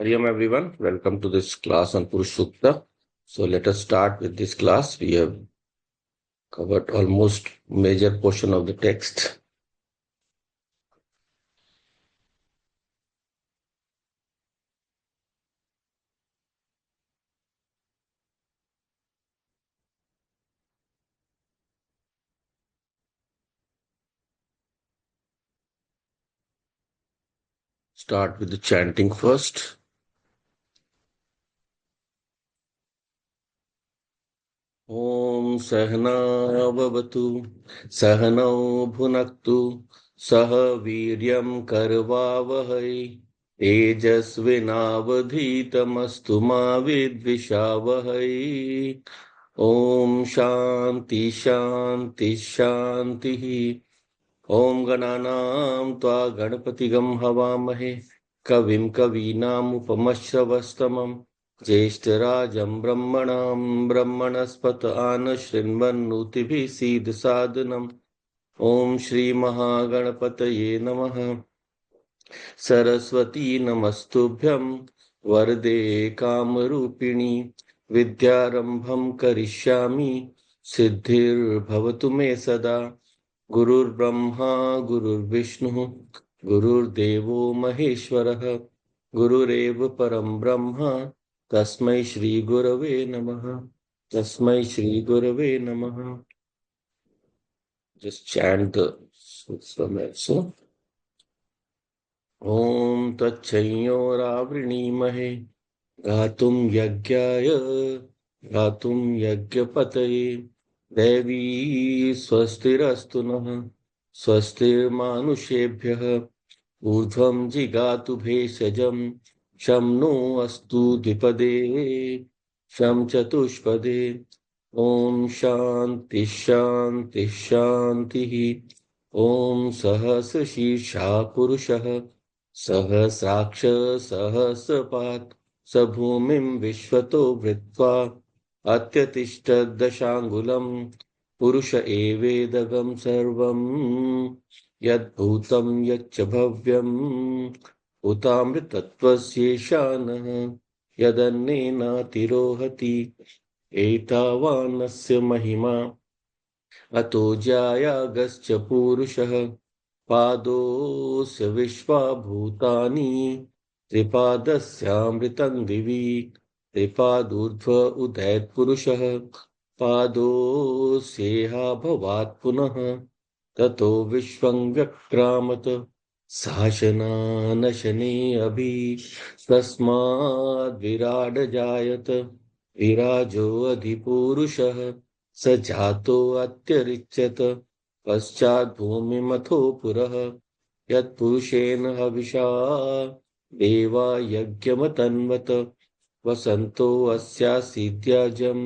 Hariom everyone, welcome to this class on Purusha Sukta. So let us start with this class. We have covered almost major portion of the text. Start with the chanting first. Om Sahana Bhavatu Sahano Bhunaktu Sah Viryam Karvavahai Tejasvinavadhitamastu ma vidvishavahai. Om Shanti Shanti Shanti. ओम गणानां त्वा गणपतिगं हवामहे कविं कवीनामुपमश्रवस्तमं ज्येष्ठराजं ब्रह्मणस्पत आनशृण्वन्नोतिभिः सीदसादनम् ओम श्री महागणपतये नमः। सरस्वती नमस्तुभ्यं वरदे कामरूपिणी विद्यारंभं करिष्यामि सिद्धिर्भवतु मे सदा। गुरुर्ब्रह्मा गुरुर्विष्णु गुरुर्देवो महेश्वरः गुरुरेव परं ब्रह्म तस्मै श्री गुरवे नमः। तस्मै श्री गुरवे नमः। Just chant the sutram also. ओम तच्छंयोरावृणीमहे गातुं यज्ञाय गातुं यज्ञपतये देवी स्वस्तिरस्तु नः स्वस्तिर्मानुषेभ्यः ऊर्ध्वं जिगातु भेषजं शं नो अस्तु द्विपदे शं चतुष्पदे। ओम शांति शांति शांतिः। ओम सहस्रशीर्षा पुरुषः सहस्राक्ष सहस्रपात् स भूमिं विश्वतो वृत्वा अत्यतिष्ठद्दशाङ्गुलं पुरुष एवेदगं सर्वं यद्भूतं यच्च भव्यम् उतामृतत्वस्येषानः यदन्नेनातिरोहति एतावानस्य महिमा अतो जायागश्च पूरुषः पादोऽस्य विश्वाभूतानि त्रिपादस्यामृतं दिवि त्रिपादूर्ध्व उदैत्पुरुषः पादोऽस्येहा भवात् पुनः ततो विश्वं व्यक्रामत् शासनानशने अभि तस्माद् विराड जायत विराजो अधिपुरुषः स जातो अत्यरिच्यत पश्चात् भूमिमथो पुरः यत्पुरुषेण हविषा देवा यज्ञमतन्वत वसन्तो अस्यासीद्याजं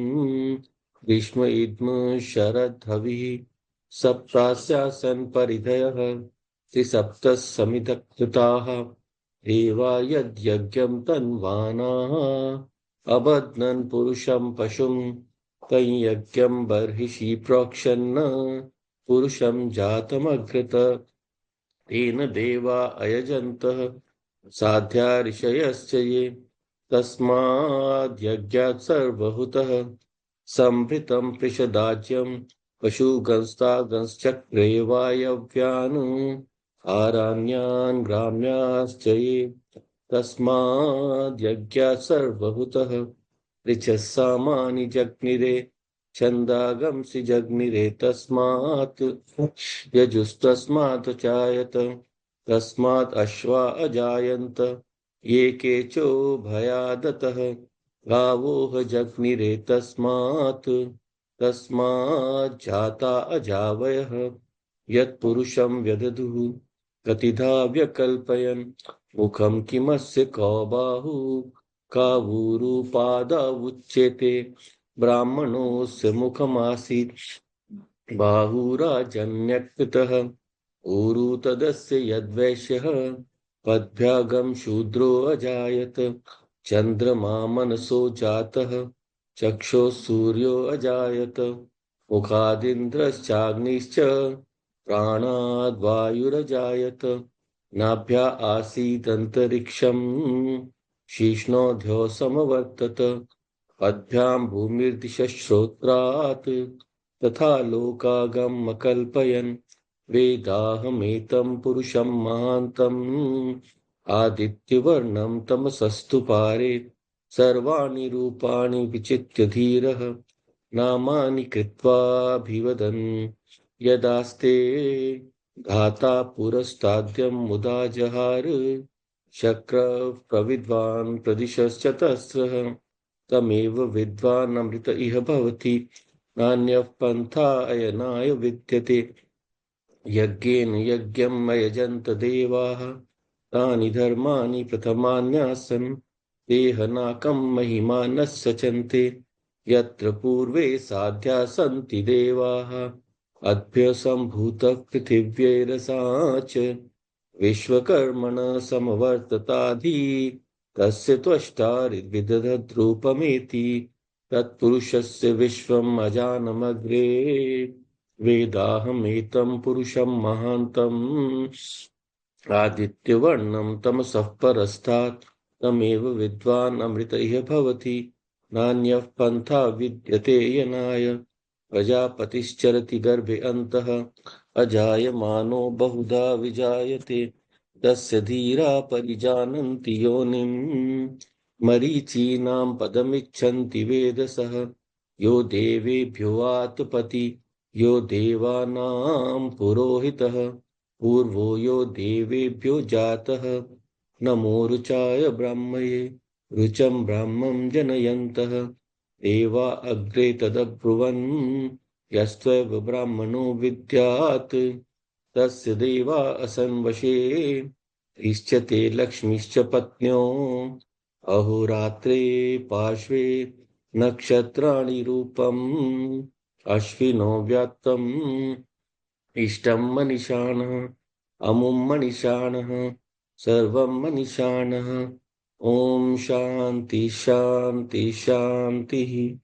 ग्रीष्म इद्म शरद्धविः सप्तास्यासन् परिधयः त्रिसप्तः समिधकृताः देवा यद्यज्ञं तन्वानाः अबध्नन् पुरुषं पशुं तं यज्ञं बर्हिषि प्रोक्षन् पुरुषं जातमग्रत तेन देवा अयजन्तः साध्या ऋषयश्च ये तस्माद्यज्ञात् सर्वहुतः संभृतं पृषदाज्यं पशुगंस्तागंश्चक्रे वायव्यान् आरण्यान् ग्राम्याश्च ये तस्माद्यज्ञात् सर्वहुतः ऋचः सामानि जग्निरे छन्दागंसि जग्निरे तस्मात् यजुस्तस्मात् चायत तस्मात् अश्वा अजायन्त ये केचो भयादतः गावोह जग्निरे तस्मात् जाता अजावयः यत्पुरुषं व्यदधुः कतिधा व्यकल्पयन् मुखं किमस्य कौ बाहु कावूरुपादावुच्यते ब्राह्मणोऽस्य मुखमासीत् बाहुराजन्यकृतः ऊरु तदस्य यद्वैश्यः पद्भ्यागं शूद्रो अजायत चन्द्रमा मनसो जातः चक्षुः सूर्यो अजायत मुखादिन्द्रश्चाग्निश्च प्राणाद्वायुरजायत नाभ्या आसीदन्तरिक्षं शीर्ष्णोऽध्यो समवर्तत अभ्यां भूमिर्दिशश्रोत्रात् तथा लोकागम कल्पयन् वेदाहमेतं पुरुषं महान्तम् आदित्यवर्णं तमसस्तु पारे सर्वाणि रूपाणि विचित्य धीरः नामानि कृत्वाभिवदन् यदास्ते धाता पुरस्ताद्यं मुदा जहार शक्रः प्रविद्वान् प्रदिशश्चतस्रः तमेव विद्वान् अमृत इह भवति नान्यः पन्था अयनाय विद्यते यज्ञेन यज्ञम् अयजन्त देवाः तानि धर्माणि प्रथमान्यासन् देहनाकं महिमानः सचन्ते यत्र पूर्वे साध्या सन्ति देवाः अभ्यसम्भूतः पृथिव्यैरसाच विश्वकर्मण समवर्तताधि तस्य त्वष्टारिद्विदधद्रूपमेति तत्पुरुषस्य विश्वम् अजानमग्रे वेदाहमेतं पुरुषं महान्तम् आदित्यवर्णं तमसः परस्तात् तमेव विद्वान् अमृत इह भवति नान्यः पन्था विद्यते यनाय प्रजापतिश्चरति गर्भे अन्तः अजायमानो बहुधा विजायते तस्य धीरा परिजानन्ति योनिम् मरीचीनां पदमिच्छन्ति वेदसः यो देवेभ्यो आतपति यो देवानां पुरोहितः पूर्वो यो देवेभ्यो जातः नमो रुचाय ब्राह्मये रुचं ब्राह्मं जनयन्तः देवा अग्रे तदब्रुवन् यस्त्वैव ब्राह्मणो विद्यात् तस्य देवा असन्वशे इष्यते लक्ष्मीश्च पत्न्यो अहोरात्रे पार्श्वे नक्षत्राणि रूपम् अश्विनो व्यात्तम् इष्टं मनीषाणः अमुं मनीषाणः सर्वं मनीषाणः Om Shanti Shanti Shanti.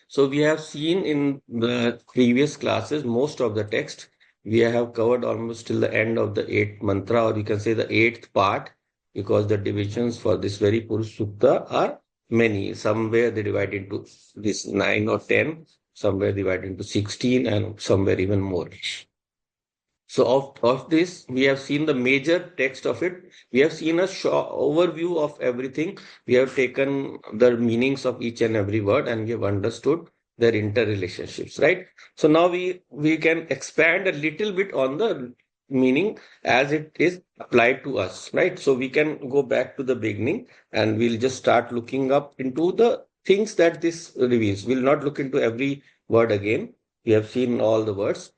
So we have seen in the previous classes most of the text. We have covered almost till the end of the eighth mantra, or you can say the eighth part, because the divisions for this very Purusha Sukta are many. Somewhere they divide into this 9 or 10, somewhere divided into 16, and somewhere even more. So of this, we have seen the major text of it. We have seen a short overview of everything. We have taken the meanings of each and every word, and we have understood their interrelationships, right? So now we can expand a little bit on the meaning as it is applied to us, right? So we can go back to the beginning and we'll just start looking up into the things that this reveals. We'll not look into every word again. We have seen all the words.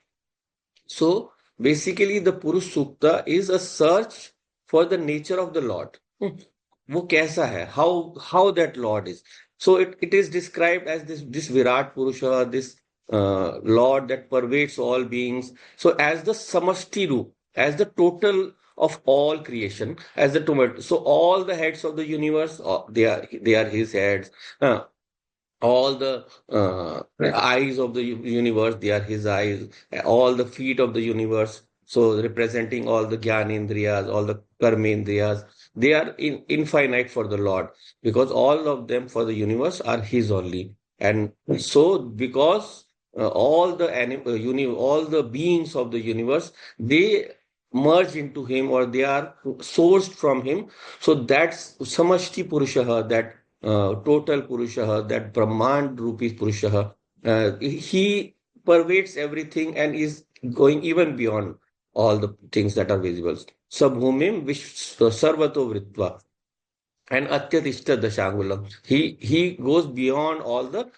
So basically, the Purush Sukta is a search for the nature of the Lord. वो कैसा है? How that Lord is. So it is described as this Virat Purusha, this Lord that pervades all beings. So as the Samashti Roop, as the total of all creation, as the tomato. So all the heads of the universe, they are his heads. All the eyes of the universe, they are his eyes. All the feet of the universe, so representing all the Gyanendriyas, all the Karmendriyas, they are infinite for the Lord, because all of them for the universe are his only. And so because all the beings of the universe, they merge into him, or they are sourced from him. So that's Samashti Purusha, that total Purusha, that Brahmand Rupi Purusha. He pervades everything and is going even beyond all the things that are visible. Sabhumim Sarvato Vritva and Atyatishta Dashangulam. He goes beyond all the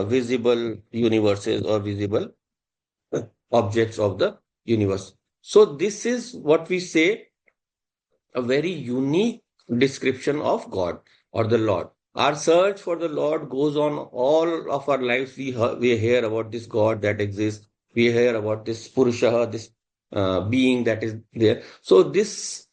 visible universes or visible objects of the universe. So this is what we say a very unique description of God or the Lord. Our search for the Lord goes on all of our lives. We hear about this God that exists. We hear about this Purusha, this being that is there. So this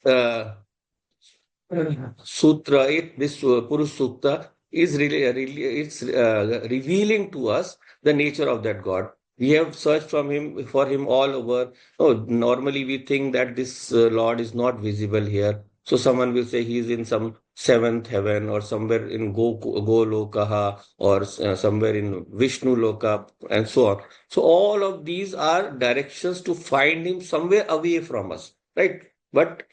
sutra, this Purusha Sukta is really it's revealing to us the nature of that God. We have searched for him all over. Oh, normally we think that this Lord is not visible here. So someone will say he is in some seventh heaven, or somewhere in Golokaha, or somewhere in Vishnu Loka, and so on. So all of these are directions to find him somewhere away from us, right? But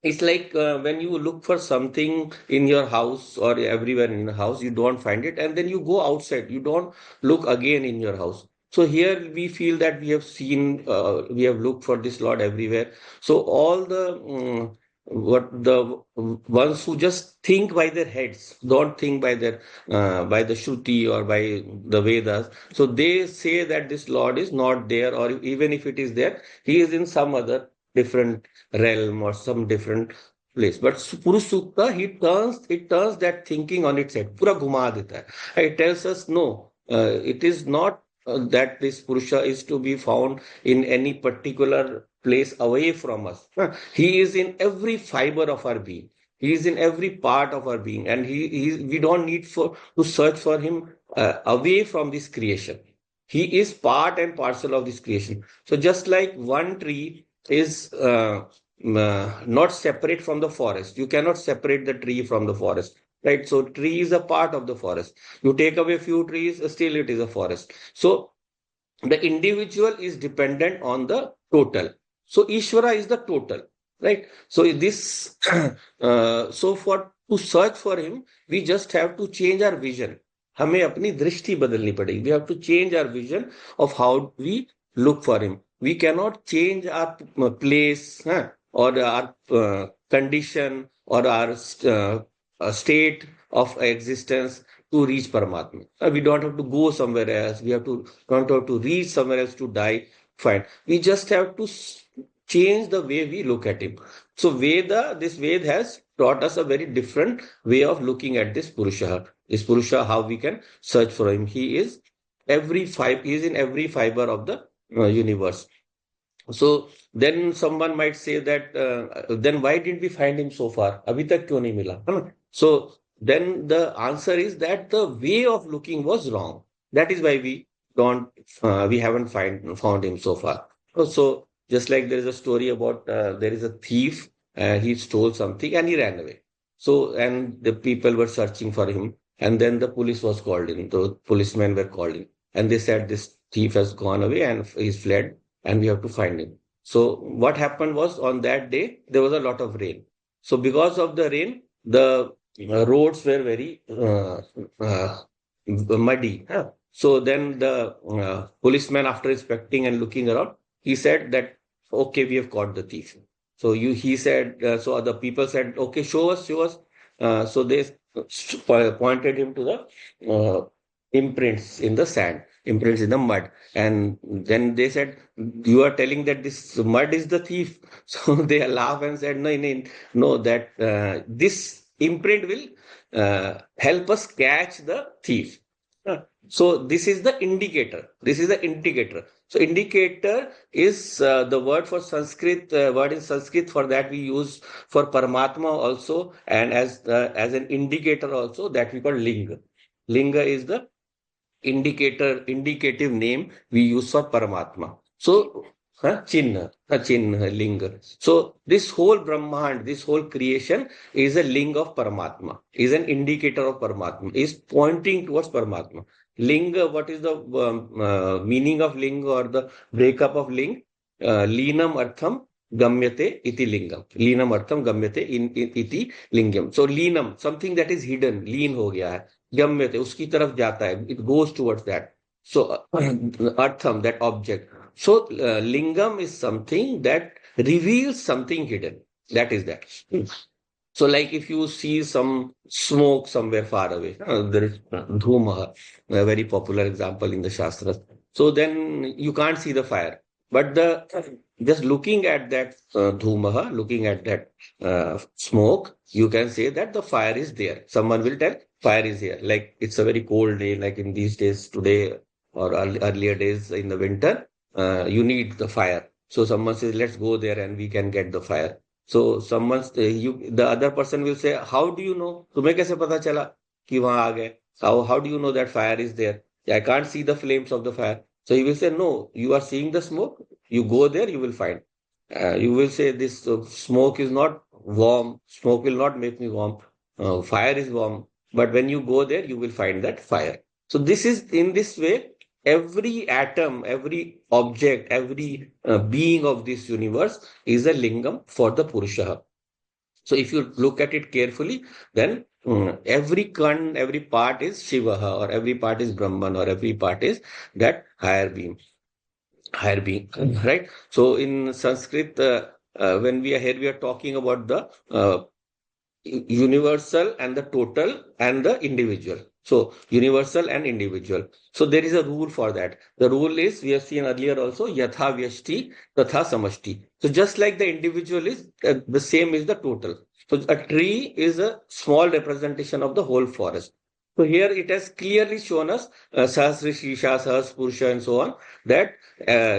it's like when you look for something in your house or everywhere in the house, you don't find it, and then you go outside, you don't look again in your house. So here we feel that we have seen, we have looked for this Lord everywhere. So all the what the ones who just think by their heads, don't think by their by the Shruti or by the Vedas. So they say that this Lord is not there, or even if it is there, he is in some other different realm or some different place. But Purusha Sukta, it turns that thinking on its head. Pura ghuma deta hai. It tells us no, it is not that this Purusha is to be found in any particular place away from us. He is in every fiber of our being. He is in every part of our being, and we don't need to search for him away from this creation. He is part and parcel of this creation. So just like one tree is not separate from the forest. You cannot separate the tree from the forest, right? So tree is a part of the forest. You take away few trees, still it is a forest. So the individual is dependent on the total. So Ishvara is the total, right? So this, so for to search for him, we just have to change our vision. हमें अपनी दृष्टि बदलनी पड़ेगी. We have to change our vision of how we look for him. We cannot change our place, or our condition, or our state of existence to reach Paramatma. We don't have to go somewhere else. We have to don't have to reach somewhere else to die. Fine. We just have to change the way we look at him. So this Ved has taught us a very different way of looking at this Purusha. This Purusha, how we can search for him. He is he is in every fiber of the universe. So then someone might say that then why didn't we find him so far? Abhi tak क्यों नहीं मिला? है ना? So then the answer is that the way of looking was wrong. That is why we haven't found him so far. So just like there is a story about there is a thief, he stole something and he ran away. So and the people were searching for him, and then the police was called in. The policemen were called in, and they said this thief has gone away and he's fled, and we have to find him. So what happened was, on that day there was a lot of rain. So because of the rain, the roads were very muddy. Huh? So then the policeman, after inspecting and looking around, he said that, okay, we have caught the thief. So he said, so other people said, okay, show us, show us. So they pointed him to the imprints in the sand, imprints in the mud. And then they said, you are telling that this mud is the thief. So they laughed and said, no, no, no, that this imprint will help us catch the thief. So this is the indicator. This is the indicator. So indicator is the word for Sanskrit, word in Sanskrit for that we use for Paramatma also, and as an indicator also, that we call Linga. Linga is the indicative name we use for Paramatma. So Chinna, Linga. So this whole Brahmand, this whole creation is a linga of Paramatma, is an indicator of Paramatma, is pointing towards Paramatma. Linga, what is the meaning of linga or the breakup of ling? Linam artham gamyate iti lingam. Linam artham gamyate iti lingam. So linam, something that is hidden, लीन हो गया है, gamyate, उसकी तरफ जाता है, it goes towards that. So artham, that object. So lingam is something that reveals something hidden. That is that. So like if you see some smoke somewhere far away, there is dhuma, a very popular example in the Shastras. So then you can't see the fire. But just looking at that dhuma, looking at that smoke, you can say that the fire is there. Someone will tell fire is here. Like it's a very cold day, like in these days today or earlier days in the winter, you need the fire. So someone says, let's go there and we can get the fire. So the other person will say, how do you know? तुम्हें कैसे पता चला कि वहां आ गए? How do you know that fire is there? I can't see the flames of the fire. So he will say, no, you are seeing the smoke. You go there, you will find. You will say this smoke is not warm. Smoke will not make me warm. fire is warm. But when you go there, you will find that fire. So this is in this way, every atom, every object, every being of this universe is a lingam for the Purusha. So if you look at it carefully, then every kan, every part is Shivaha, or every part is Brahman, or every part is that higher being, right? So in Sanskrit, when we are here, we are talking about the universal and the total and the individual. So universal and individual. So there is a rule for that. The rule is, we have seen earlier also, yatha vyashti tatha samashti. So just like the individual is, the same is the total. So a tree is a small representation of the whole forest. So here it has clearly shown us Sahasra Shisha, Sahas Purusha, and so on, that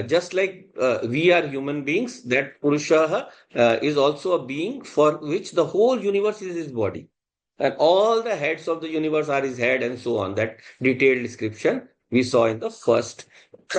just like we are human beings, that Purusha is also a being for which the whole universe is his body. And all the heads of the universe are his head, and so on. That detailed description we saw in the first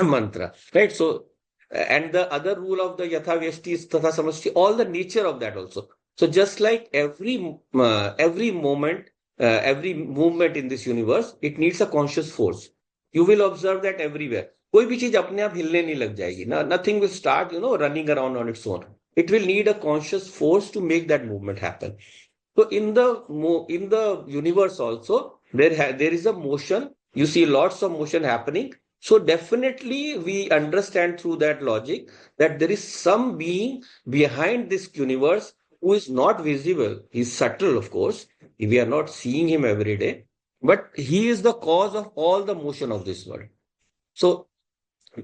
mantra. Right? So, and the other rule of the Yatha Vyashti is Tatha Samashti, all the nature of that also. So just like every moment, every movement in this universe, it needs a conscious force. You will observe that everywhere. कोई भी चीज अपने आप हिलने नहीं लग जाएगी ना. Nothing will start, running around on its own. It will need a conscious force to make that movement happen. So in the universe also, there is a motion. You see lots of motion happening. So definitely we understand through that logic that there is some being behind this universe who is not visible. He's subtle, of course. We are not seeing him every day, but he is the cause of all the motion of this world. So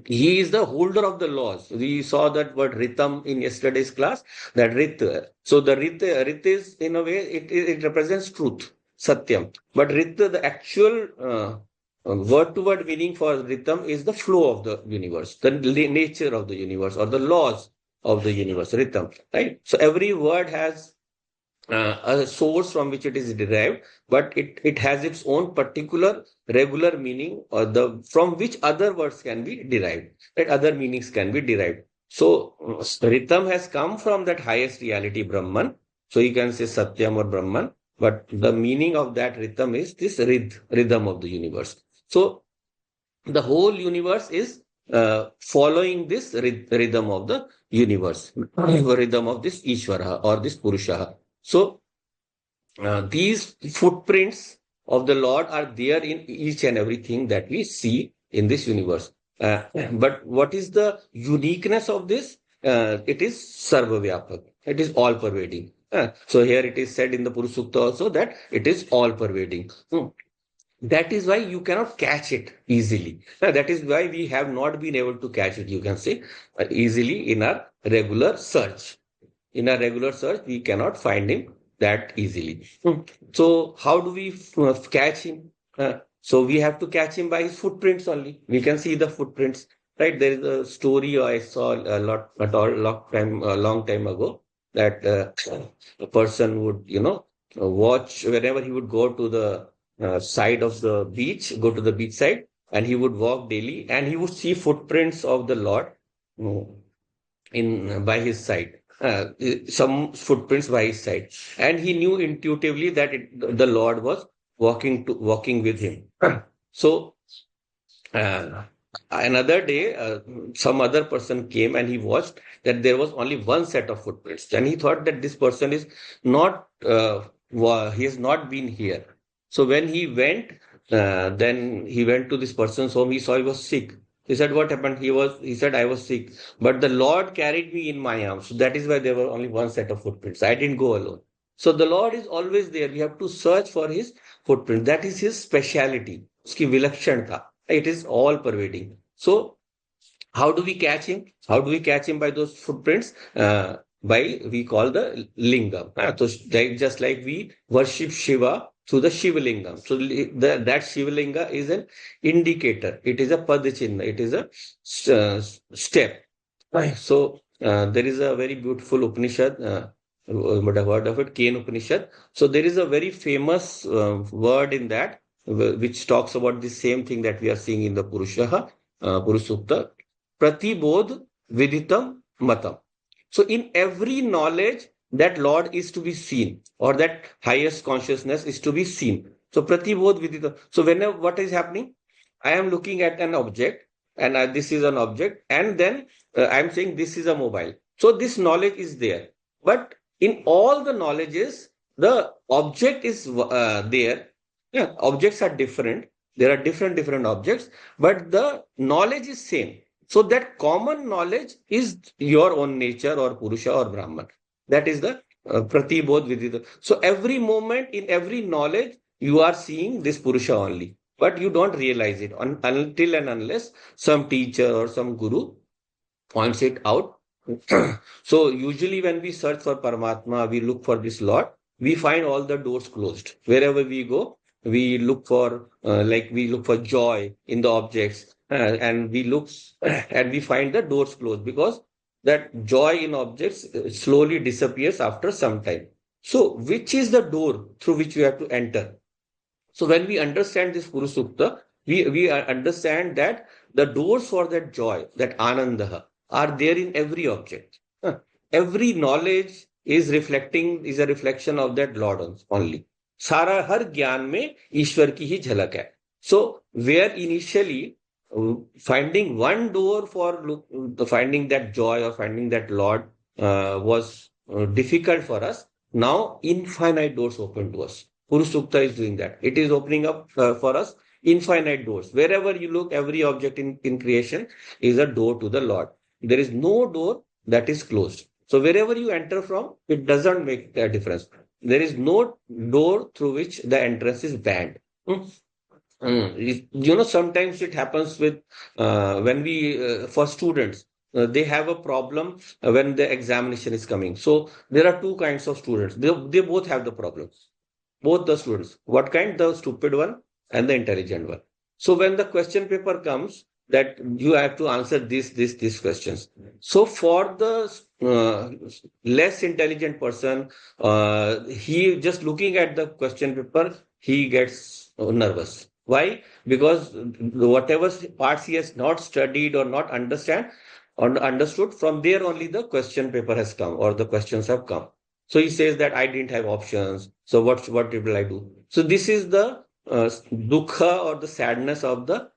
he is the holder of the laws. We saw that word ritam in yesterday's class, that rit. So the rit is, in a way, it represents truth, satyam. But rit, the actual word to word meaning for ritam is the flow of the universe, the nature of the universe, or the laws of the universe, ritam, right? So every word has a source from which it is derived, but it has its own particular regular meaning, or the from which other words can be derived, right? Other meanings can be derived. So Ritam has come from that highest reality, Brahman. So you can say Satyam or Brahman, but the meaning of that Ritam is this rhythm of the universe. So the whole universe is following this rhythm of the universe, rhythm of this Ishvara or this Purusha. So these footprints of the Lord are there in each and everything that we see in this universe. But what is the uniqueness of this? It is Sarvavyapak. It is all pervading. So here it is said in the Purusha Sukta also that it is all pervading. That is why you cannot catch it easily. That is why we have not been able to catch it, you can say, easily in our regular search. In our regular search, we cannot find him that easily. So how do we catch him? So we have to catch him by his footprints only. We can see the footprints, right? There is a story I saw a long time ago, that a person would, watch whenever he would go to the side of the beach, go to the beach side, and he would walk daily, and he would see footprints of the Lord in by his side. Some footprints by his side, and he knew intuitively that the Lord was walking with him. So another day, some other person came and he watched that there was only one set of footprints. And he thought that this person is not, he has not been here. So when he went, then he went to this person's home. He saw he was sick. He said, what happened? He said, I was sick, but the Lord carried me in my arms. So that is why there were only one set of footprints. I didn't go alone. So the Lord is always there. We have to search for his footprint. That is his speciality. Uski vilakshanta. It is all pervading. So how do we catch him? How do we catch him by those footprints? We call the lingam. So just like we worship Shiva through the Shivalingam. So that Shivalinga is an indicator. It is a padachinna. It is a step. So there is a very beautiful Upanishad, but I've heard of it, Ken Upanishad. So there is a very famous word in that which talks about the same thing that we are seeing in the Purusha Sukta. Pratibodh Viditam Matam. So in every knowledge, that Lord is to be seen, or that highest consciousness is to be seen. So pratibodh vidita. So whenever what is happening, I am looking at an object, and this is an object, and then I am saying this is a mobile. So this knowledge is there. But in all the knowledges, the object is there. Yeah, objects are different. There are different objects, but the knowledge is same. So that common knowledge is your own nature or Purusha or Brahman. That is the Pratibodh Vidita. So every moment in every knowledge, you are seeing this Purusha only, but you don't realize it until and unless some teacher or some guru points it out. So usually when we search for Paramatma, we look for this Lord, we find all the doors closed. Wherever we go, we look for we look for joy in the objects, and we look and we find the doors closed, because that joy in objects slowly disappears after some time. So which is the door through which we have to enter? So when we understand this Purusha Sukta, we understand that the doors for that joy, that Ananda, are there in every object. Every knowledge is a reflection of that Lord only. सारा हर ज्ञान में ईश्वर की ही झलक है. So where initially finding one door for finding that joy or finding that Lord was difficult for us, now infinite doors open to us. Purusha Sukta is doing that. It is opening up for us infinite doors. Wherever you look, every object in creation is a door to the Lord. There is no door that is closed. So wherever you enter from, it doesn't make a difference. There is no door through which the entrance is banned. Sometimes it happens with when for students, they have a problem when the examination is coming. So there are two kinds of students. They both have the problems. Both the students. What kind? The stupid one and the intelligent one. So when the question paper comes, that you have to answer these questions. So for the less intelligent person, he just looking at the question paper, he gets nervous. Why? Because whatever parts he has not studied or not understood, from there only the question paper has come or the questions have come. So he says that I didn't have options. So what will I do? So this is the dukha or the sadness of the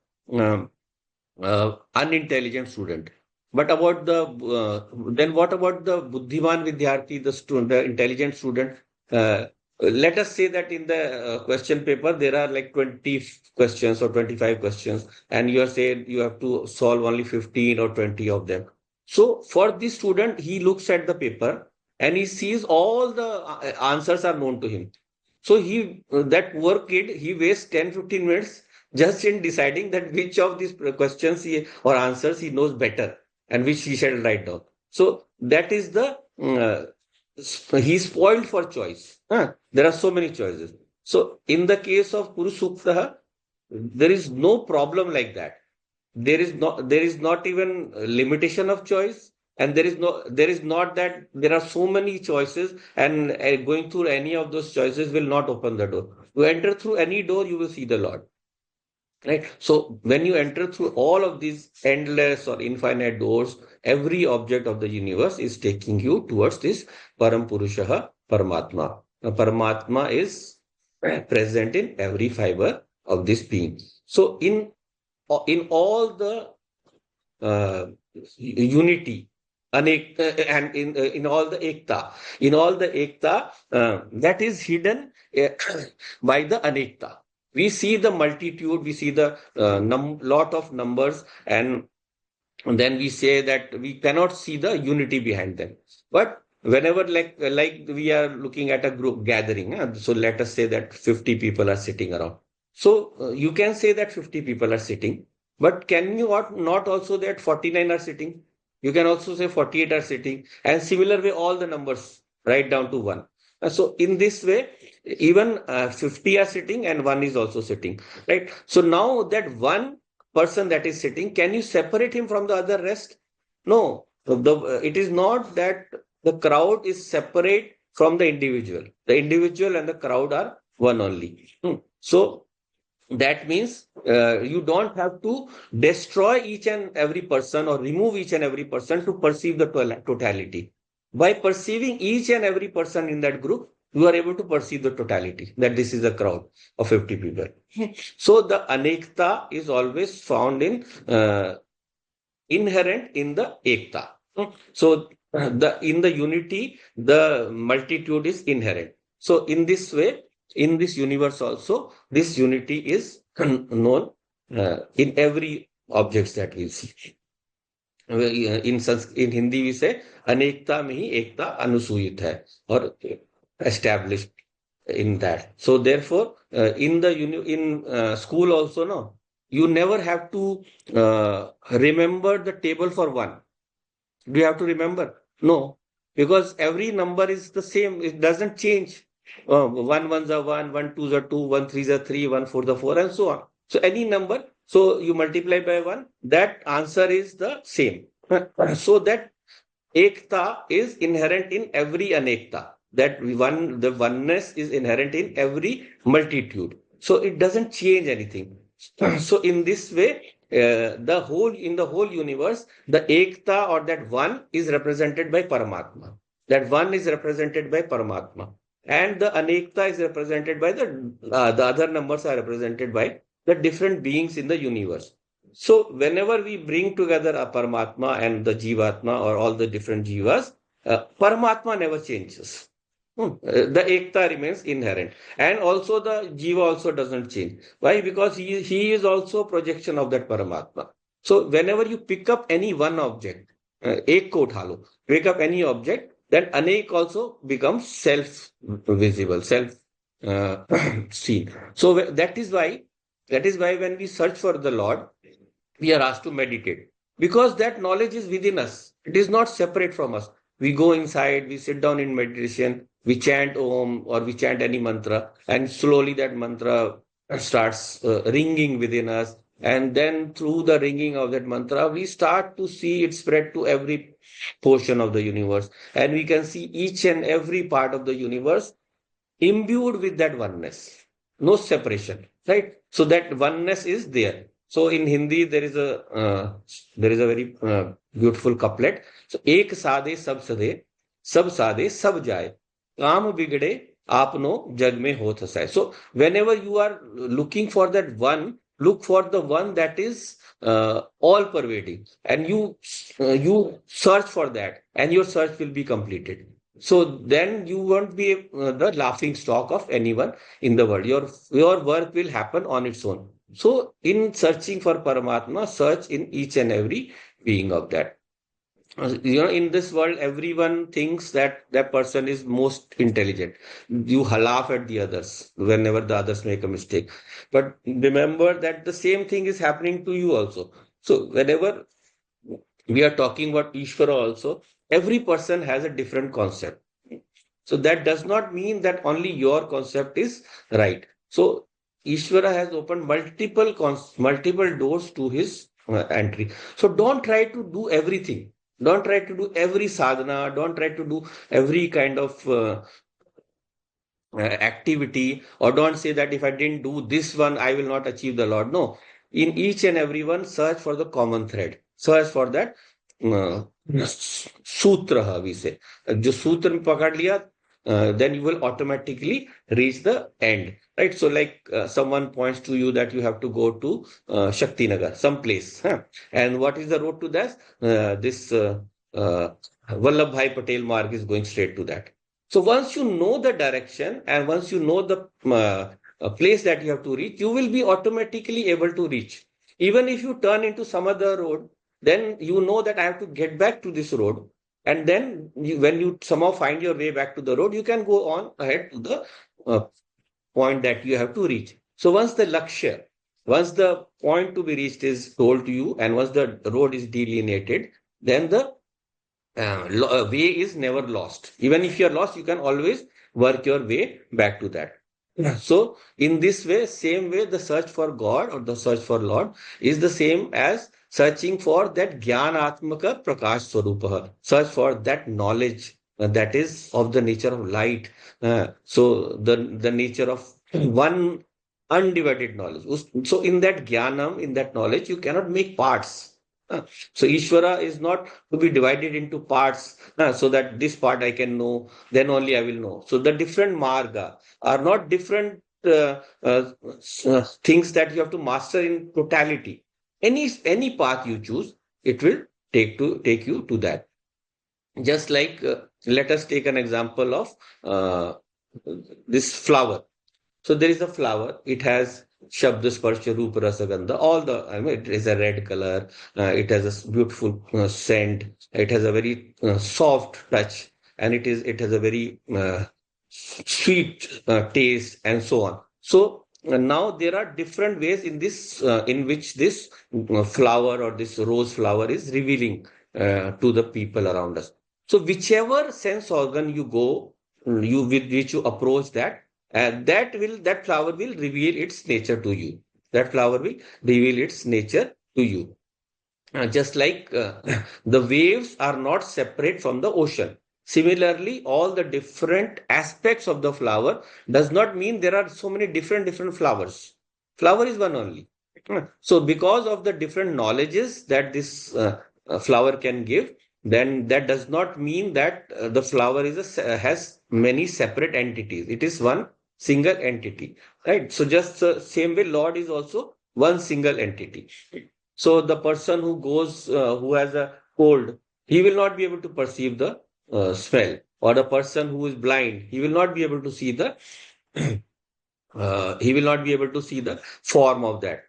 unintelligent student. But about then what about the buddhiman vidyarthi, the intelligent student? Let us say that in the question paper there are like 20 questions or 25 questions, and you are saying you have to solve only 15 or 20 of them. So for this student, he looks at the paper and he sees all the answers are known to him. So that poor kid, he wastes 10-15 minutes just in deciding that which of these questions or answers he knows better and which he shall write down. So that is he's spoiled for choice. There are so many choices. So in the case of Purusha Sukta, there is no problem like that. There is not even a limitation of choice, and there is not that there are so many choices, and going through any of those choices will not open the door. You enter through any door, you will see the Lord. Right? So when you enter through all of these endless or infinite doors, every object of the universe is taking you towards this Param Purusha Paramatma. Now, Paramatma is present in every fiber of this being. So in all the unity and in all the ekta, that is hidden by the anekta. We see the multitude, we see the lot of numbers, and then we say that we cannot see the unity behind them. But whenever like we are looking at a group gathering, so let us say that 50 people are sitting around. So you can say that 50 people are sitting, but can you not also that 49 are sitting? You can also say 48 are sitting, and similar way all the numbers right down to 1. So in this way, even 50 are sitting and 1 is also sitting, right? So now that one person that is sitting, can you separate him from the other rest? No, it is not that the crowd is separate from the individual. The individual and the crowd are one only. So that means you don't have to destroy each and every person or remove each and every person to perceive the totality. By perceiving each and every person in that group, you are able to perceive the totality, that this is a crowd of 50 people. So the anekta is always found in inherent in the ekta. So the in the unity, the multitude is inherent. So in this way, in this universe also, this unity is known in every objects that we see. In Hindi we say अनेकता में ही एकता अनुसूयित है और established in that. So therefore, in school also, no, you never have to remember the table for one. Do you have to remember? No, because every number is the same. It doesn't change. One ones are one, one twos are two, one threes are three, one fours are four, and so on. So any number, so you multiply by one, that answer is the same. So that ekta is inherent in every anekta. That one, the oneness is inherent in every multitude. So it doesn't change anything. So in this way, in the whole universe, the ekta or that one is represented by Paramatma. That one is represented by Paramatma, and the anekta is represented by the other numbers are represented by the different beings in the universe. So whenever we bring together a Paramatma and the Jivatma or all the different Jivas, Paramatma never changes. The Ekta remains inherent. And also the Jiva also doesn't change. Why? Because he is also a projection of that Paramatma. So whenever you pick up any one object, ek ko utha lo, pick up any object, then Anek also becomes self-visible, self-seen. So that is why when we search for the Lord, we are asked to meditate because that knowledge is within us. It is not separate from us. We go inside, we sit down in meditation, we chant Om or we chant any mantra, and slowly that mantra starts ringing within us. And then through the ringing of that mantra, we start to see it spread to every portion of the universe. And we can see each and every part of the universe imbued with that oneness, no separation, right? So that oneness is there. So in Hindi there is a very beautiful couplet. So एक साधे सब साधे सब जाए, काम बिगड़े आपनो जग में होत हसाए. So whenever you are looking for that one, look for the one that is all pervading, and you search for that, and your search will be completed. So then you won't be the laughing stock of anyone in the world. Your work will happen on its own. So in searching for Paramatma, search in each and every being of that. In this world, everyone thinks that that person is most intelligent. You laugh at the others whenever the others make a mistake. But remember that the same thing is happening to you also. So whenever we are talking about Ishvara also, every person has a different concept. So that does not mean that only your concept is right. So Ishvara has opened multiple doors to his entry. So don't try to do everything. Don't try to do every sadhana. Don't try to do every kind of activity, or don't say that if I didn't do this one, I will not achieve the Lord. No, in each and every one, search for the common thread. Search for that सूत्र, we say. जो सूत्र में पकड़ लिया, then you will automatically reach the end, right? So like someone points to you that you have to go to Shakti Nagar, some place, huh? And what is the road to that? This Vallabhbhai Patel Marg is going straight to that. So once you know the direction and once you know the place that you have to reach, you will be automatically able to reach. Even if you turn into some other road, then you know that I have to get back to this road. And then when you somehow find your way back to the road, you can go on ahead to the point that you have to reach. So once the point to be reached is told to you, and once the road is delineated, then the way is never lost. Even if you're lost, you can always work your way back to that. So in this way, same way, the search for God or the search for Lord is the same as searching for that Jnanatmaka Prakash Swarupa, search for that knowledge that is of the nature of light. So the nature of one undivided knowledge. So in that Jnanam, in that knowledge, you cannot make parts. Uh, So Ishvara is not to be divided into parts, so that this part I can know, then only I will know. So the different marga are not different things that you have to master in totality. Any path you choose, it will take you to that. Just like let us take an example of uh, this flower. So there is a flower. It has Shabda, Sparsha, Rupa, Rasa, Gandha. All the, I mean, it is a red color. It has a beautiful scent. It has a very soft touch, and it has a very sweet taste, and so on. So now there are different ways in this in which this flower or this rose flower is revealing to the people around us. So whichever sense organ you go, you with which you approach that, and that flower will reveal its nature to you. That flower will reveal its nature to you. Just like the waves are not separate from the ocean. Similarly, all the different aspects of the flower does not mean there are so many different flowers. Flower is one only. So, because of the different knowledges that this flower can give, then that does not mean that the flower has many separate entities. It is one single entity, right? So, just same way, Lord is also one single entity. So the person who goes, who has a cold, he will not be able to perceive the smell. Or the person who is blind, he will not be able to see the he will not be able to see the form of that.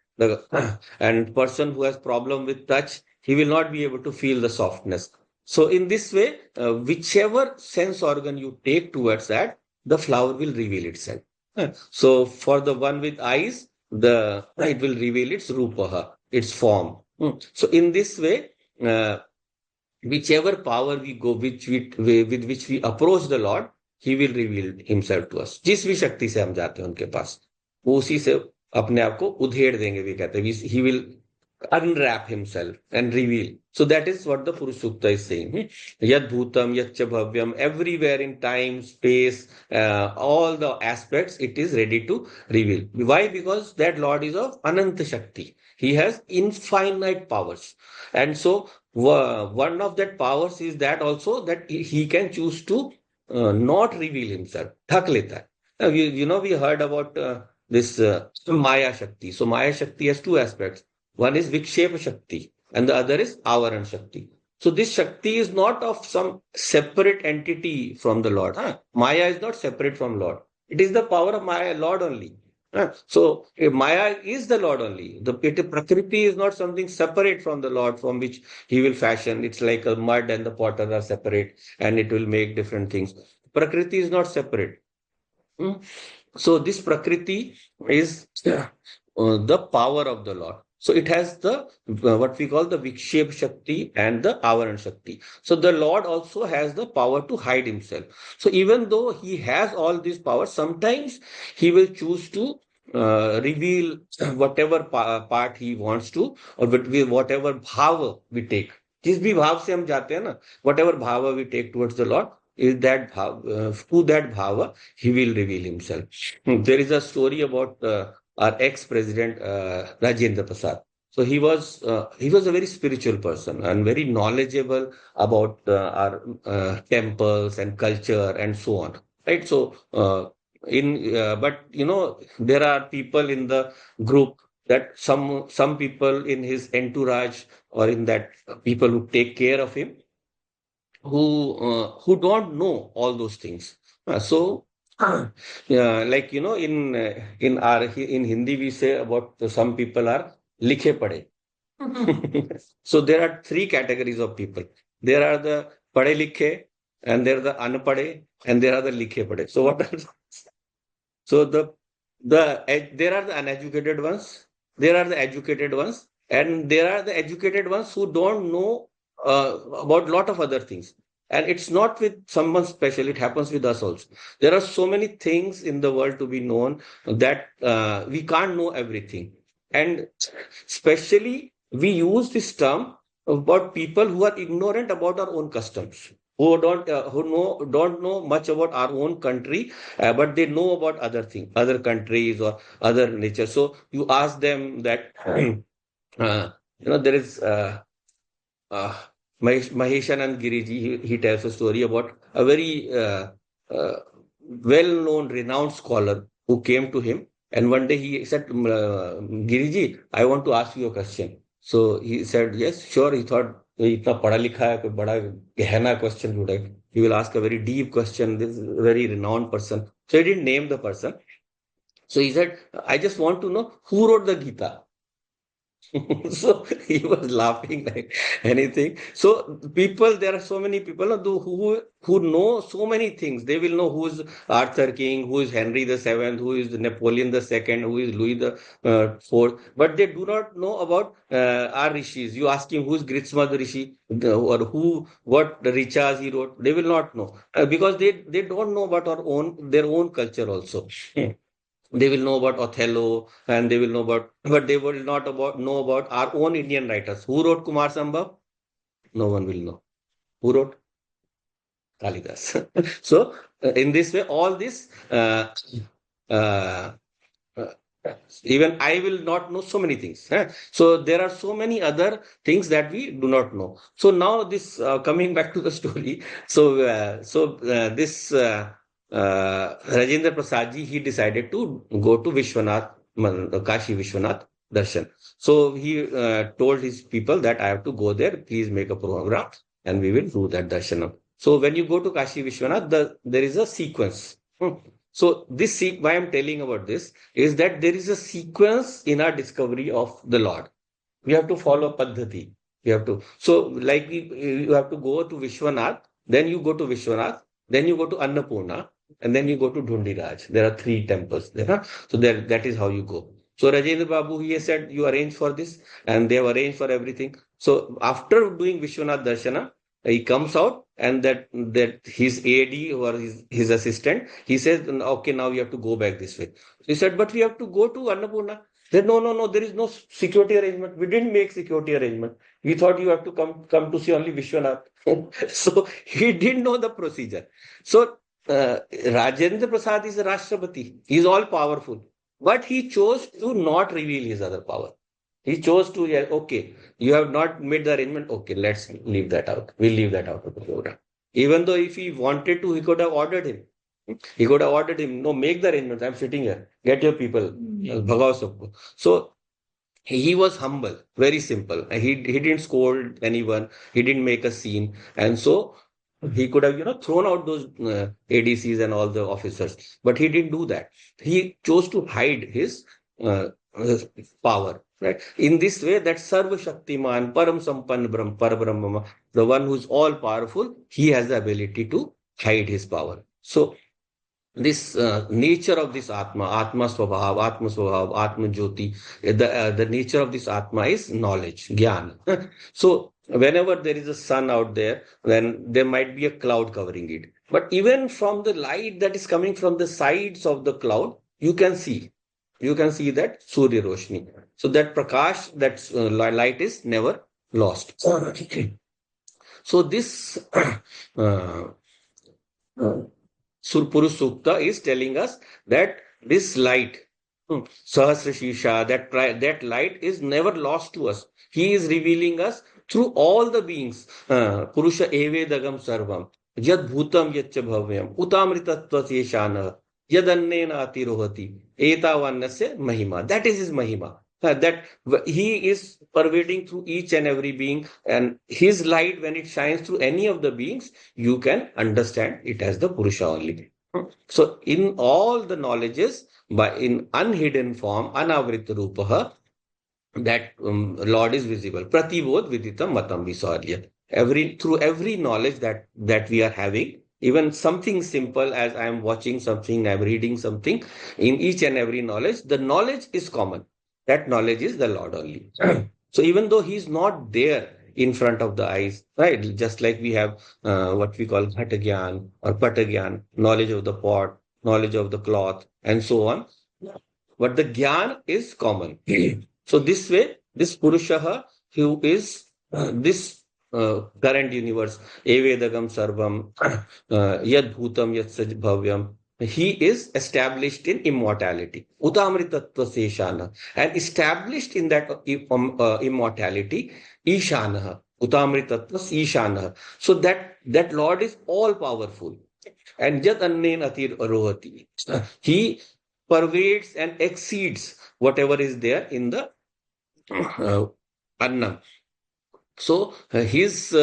And person who has problem with touch, he will not be able to feel the softness. So in this way, whichever sense organ you take towards that, the flower will reveal itself. So for the one with eyes, the it will reveal its rupaha, its form. So in this way, uh, whichever power we go, with which we approach the Lord, He will reveal Himself to us. जिस भी शक्ति से हम जाते हैं उनके पास, वो उसी से अपने आप को उधेड़ देंगे, भी कहते हैं. He will unwrap himself and reveal. So that is what the Purusha Sukta is saying. Yad bhutam, yad cha bhavyam, everywhere in time, space, all the aspects, it is ready to reveal. Why? Because that Lord is of Ananta Shakti. He has infinite powers. And so one of that powers is that also that he can choose to not reveal himself. Thak leta hai. Now, we heard about this Maya Shakti. So Maya Shakti has two aspects. One is Vikshepa Shakti and the other is Avaran Shakti. So this Shakti is not of some separate entity from the Lord. Maya is not separate from Lord. It is the power of Maya, Lord only. So Maya is the Lord only. The Prakriti is not something separate from the Lord from which He will fashion. It's like a mud and the potter are separate and it will make different things. Prakriti is not separate. Hmm. So this Prakriti is the power of the Lord. So it has the what we call the Vikshep Shakti and the Avaran Shakti. So the Lord also has the power to hide himself. So even though he has all these powers, sometimes he will choose to reveal whatever part he wants to, or whatever bhava we take. जिस भी भाव से हम जाते हैं ना, whatever bhava we take towards the Lord, is that to that bhava he will reveal himself. There is a story about our ex-president Rajendra Prasad. So he was a very spiritual person and very knowledgeable about our temples and culture and so on. Right. So in but there are people in the group, that some people in his entourage or in that people who take care of him, who don't know all those things. So yeah, like in Hindi we say about some people are likhe pade. So there are three categories of people. There are the pade likhe, and there are the unpade, and there are the likhe pade. So what are so there are the uneducated ones, there are the educated ones, and there are the educated ones who don't know about lot of other things. And it's not with someone special; it happens with us also. There are so many things in the world to be known that we can't know everything. And especially, we use this term about people who are ignorant about our own customs, who don't know much about our own country, but they know about other countries or other nature. So you ask them that, there is. uh, Maheshanand Giriji, he tells a story about a very well-known, renowned scholar who came to him. And one day he said, Giriji, I want to ask you a question. So he said, yes, sure. He thought, इतना पढ़ा लिखा है कोई बड़ा गहना question would have. He will ask a very deep question. This is a very renowned person. So he didn't name the person. So he said, I just want to know who wrote the Gita. So he was laughing like anything. So people, there are so many people who know so many things. They will know who is Arthur King, who is Henry the Seventh, who is Napoleon the Second, who is Louis the Fourth. But they do not know about our rishis. You ask him who is Gritsma the rishi or who what richas he wrote. They will not know because they don't know about their own culture also. They will know about Othello and they will know about, but they will not know about our own Indian writers. Who wrote Kumar Sambhav? No one will know. Who wrote Kalidas? So, in this way, all this, uh, uh, even I will not know so many things. So, there are so many other things that we do not know. So, now this, coming back to the story. So, this. Rajendra Prasad ji, he decided to go to Kashi Vishwanath Darshan. So he told his people that I have to go there. Please make a program and we will do that darshanam. So when you go to Kashi Vishwanath, there is a sequence. So why I'm telling about this is that there is a sequence in our discovery of the Lord. We have to follow Paddhati. We have to. So like you have to go to Vishwanath, then you go to Vishwanath, then you go to Annapurna, and then you go to Dhundiraj. There are 3 temples there. Huh? So that is how you go. So Rajendra Babu, he has said, you arrange for this, and they have arranged for everything. So after doing Vishwanath Darshana, he comes out and that his AD or his assistant, he says, okay, now you have to go back this way. He said, but we have to go to Annapurna. He said, no, there is no security arrangement. We didn't make security arrangement. We thought you have to come to see only Vishwanath. So he didn't know the procedure. So Rajendra Prasad is a Rashtrapati. He is all powerful. But he chose to not reveal his other power. He chose to, yeah, okay, you have not made the arrangement. Okay, let's leave that out. We'll leave that out of the program. Even though if he wanted to, he could have ordered him. He could have ordered him, no, make the arrangements. I'm sitting here. Get your people. Bhagav sabko. So he was humble, very simple. He didn't scold anyone. He didn't make a scene. And so he could have, thrown out those ADCs and all the officers, but he didn't do that. He chose to hide his power. Right. In this way, that Sarva Shaktiman, Param Sampan Parabrahma, the one who's all powerful, he has the ability to hide his power. So this nature of this Atma Swabhav, Atma Jyoti, the nature of this Atma is knowledge, Gyan. So whenever there is a sun out there, then there might be a cloud covering it. But even from the light that is coming from the sides of the cloud, you can see that Surya Roshni. So that Prakash, that light is never lost. So this Purusha Sukta is telling us that this light, Sahasra Shisha, that light is never lost to us. He is revealing us through all the beings. Purusha Evedagam Sarvam, Yad Bhutam Yatcha Bhavyam, Utamritattva Yeshana, Yad Annena Atirohati, Etavannasya Mahima. That is his Mahima. That he is pervading through each and every being, and his light, when it shines through any of the beings, you can understand it as the Purusha only. So in all the knowledges, in unhidden form, Anavrita Rupaha, that Lord is visible. Pratibodh Viditam Matam, we saw earlier. Through every knowledge that we are having, even something simple as I am watching something, I am reading something, in each and every knowledge, the knowledge is common. That knowledge is the Lord only. So even though he is not there in front of the eyes, right? Just like we have what we call Ghatagyan or Patagyan, knowledge of the pot, knowledge of the cloth, and so on. But the Gyan is common. So this way, this Purusha, who is this current universe, Evedagam Sarvam, Yad Bhutam Yad Bhavyam, he is established in immortality. Utamritattva Seshana. And established in that immortality, Ishanaha. Utamritattvas Ishanah. So that Lord is all powerful. And Jat Annen Atir Arohati. He pervades and exceeds whatever is there in the Anna. So his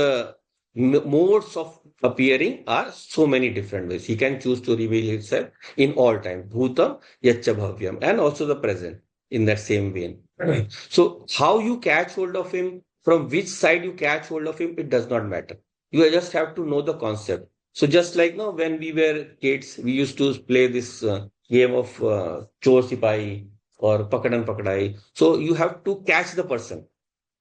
modes of appearing are so many different ways. He can choose to reveal himself in all time, Bhutam, Yacha Bhavyam, and also the present in that same vein. Right. So how you catch hold of him, from which side you catch hold of him, it does not matter. You just have to know the concept. So just like now, when we were kids, we used to play this game of Chor Sipai or Pakadan Pakadai. So you have to catch the person.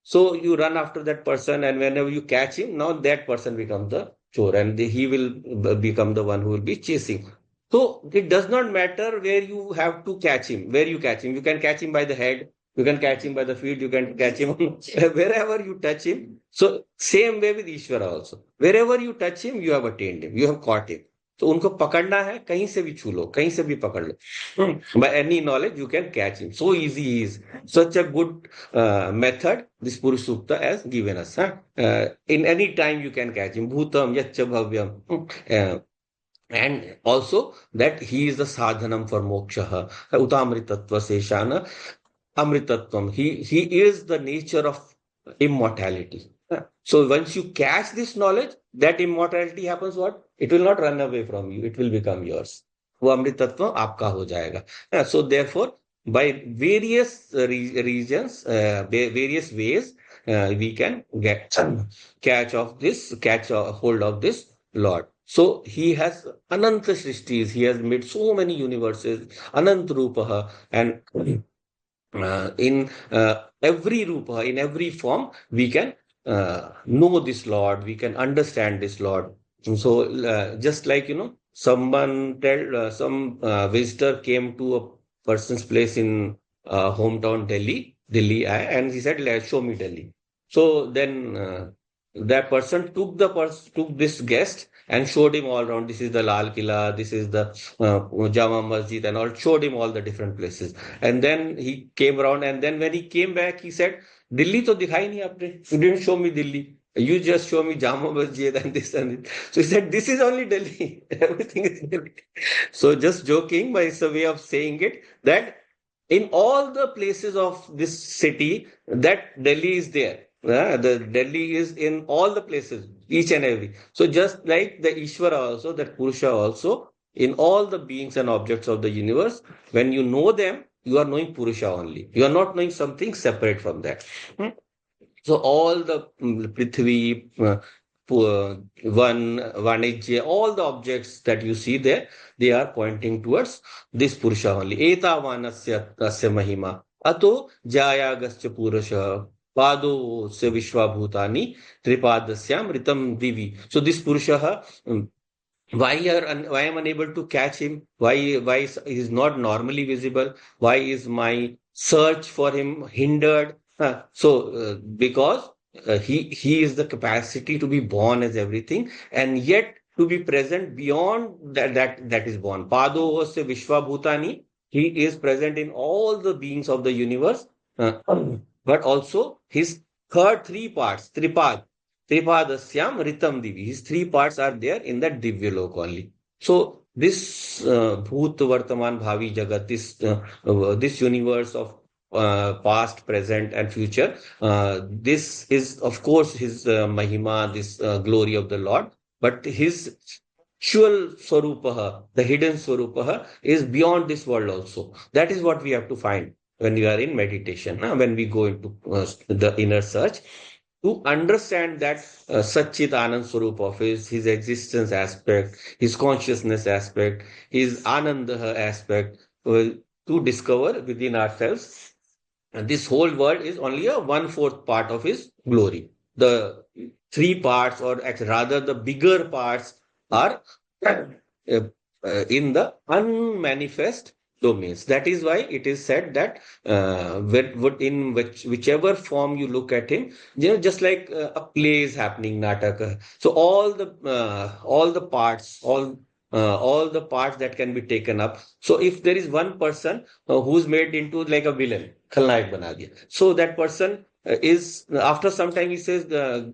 So you run after that person, and whenever you catch him, now that person becomes the chore, and he will become the one who will be chasing. So it does not matter where you have to catch him, where you catch him. You can catch him by the head, you can catch him by the feet, you can catch him wherever you touch him. So same way with Ishvara also. Wherever you touch him, you have attained him, you have caught him. तो उनको पकड़ना है, कहीं से भी छू लो, कहीं से भी पकड़ लो. By any knowledge you can catch him. So easy he is. Such a good method this Purusha Sukta has given us. Huh? In any time you can catch him. Bhutam Yacha Bhavyam. And also that he is the sadhanam for moksha. Utamritattva Seshana. Amritatvam. He is the nature of immortality. So once you catch this knowledge, that immortality happens what? It will not run away from you. It will become yours. वो अमृतत्व आपका हो जाएगा. So therefore, by various regions, various ways, we can catch hold of this Lord. So he has ananta srishtis. He has made so many universes. Anant rupaha, and in every rupa, in every form, we can know this Lord, we can understand this Lord. And so, just like, some visitor came to a person's place in hometown Delhi, and he said, show me Delhi. So then that person took this guest and showed him all around. This is the Lal Killa, this is the Jama Masjid, and all. Showed him all the different places. And then he came around, and then when he came back, he said, Delhi to dikhai nahi aapne. You didn't show me Delhi. You just show me Jama Masjid and this and this. So he said, this is only Delhi. Everything is Delhi. So just joking, but it's a way of saying it, that in all the places of this city, that Delhi is there. The Delhi is in all the places, each and every. So just like the Ishvara also, that Purusha also, in all the beings and objects of the universe, when you know them, you are knowing Purusha only. You are not knowing something separate from that. So all the Prithvi, Vanijya, all the objects that you see there, they are pointing towards this Purusha only. Eta vanasya tasya mahima. Ato jayagascha Purusha. Pado se Vishwabhutani Tripadasyam Ritam Divi. So this Purusha, why am I unable to catch him? Why is he not normally visible? Why is my search for him hindered? Because he is the capacity to be born as everything, and yet to be present beyond that is born. Pado se Vishwabhutani. He is present in all the beings of the universe. But also his three parts, Tripadasyam Ritam Divi. His three parts are there in that Divya Lok only. So this Bhut, Vartaman, Bhavi Jagat, this universe of past, present, and future, this is of course his Mahima, this glory of the Lord. But his actual Swarupaha, the hidden Swarupaha, is beyond this world also. That is what we have to find when we are in meditation, when we go into the inner search, to understand that Satchit Anand Swarup of his existence aspect, his consciousness aspect, his Ananda aspect, to discover within ourselves. And this whole world is only a 1/4 part of his glory. The three parts, or rather the bigger parts, are in the unmanifest domains. That is why it is said that in whichever form you look at him, just like a play is happening, Nataka. So all the parts, all the parts that can be taken up. So if there is one person who's made into like a villain, Khalnayak bana diya. So that person is after some time he says,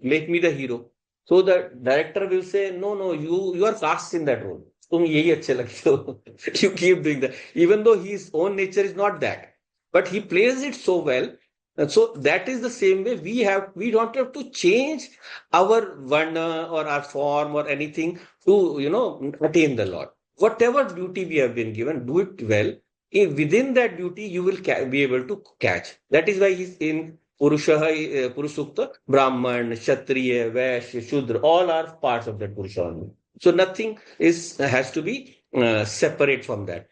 make me the hero. So the director will say, no, no, you are cast in that role. तुम यही अच्छे लगते हो. You keep doing that. Even though his own nature is not that, but he plays it so well. And so that is the same way we don't have to change our varna or our form or anything to, attain the Lord. Whatever duty we have been given, do it well. Within that duty, you will be able to catch. That is why he's in Purusha Sukta, Brahman, Kshatriya, Vaishya, Shudra, all are parts of that Purusha only. So nothing has to be separate from that.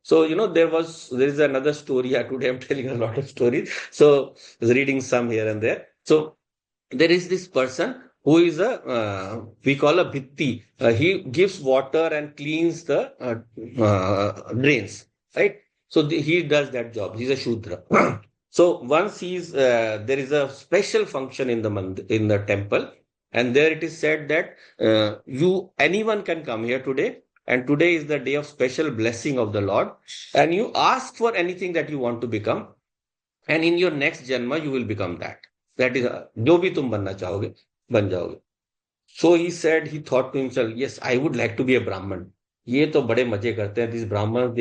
So, there is another story. Today I'm telling a lot of stories. So, I was reading some here and there. So, there is this person who is we call a bhitti. He gives water and cleans the drains, right? So, he does that job. He's a Shudra. So, once there is a special function in the temple, and there it is said that anyone can come here today, and today is the day of special blessing of the Lord, and you ask for anything that you want to become, and in your next janma you will become that. That is जो भी तुम बनना चाहोगे बन जाओगे. So he thought to himself, yes, I would like to be a Brahman. ये तो बड़े मजे करते हैं. These Brahmans,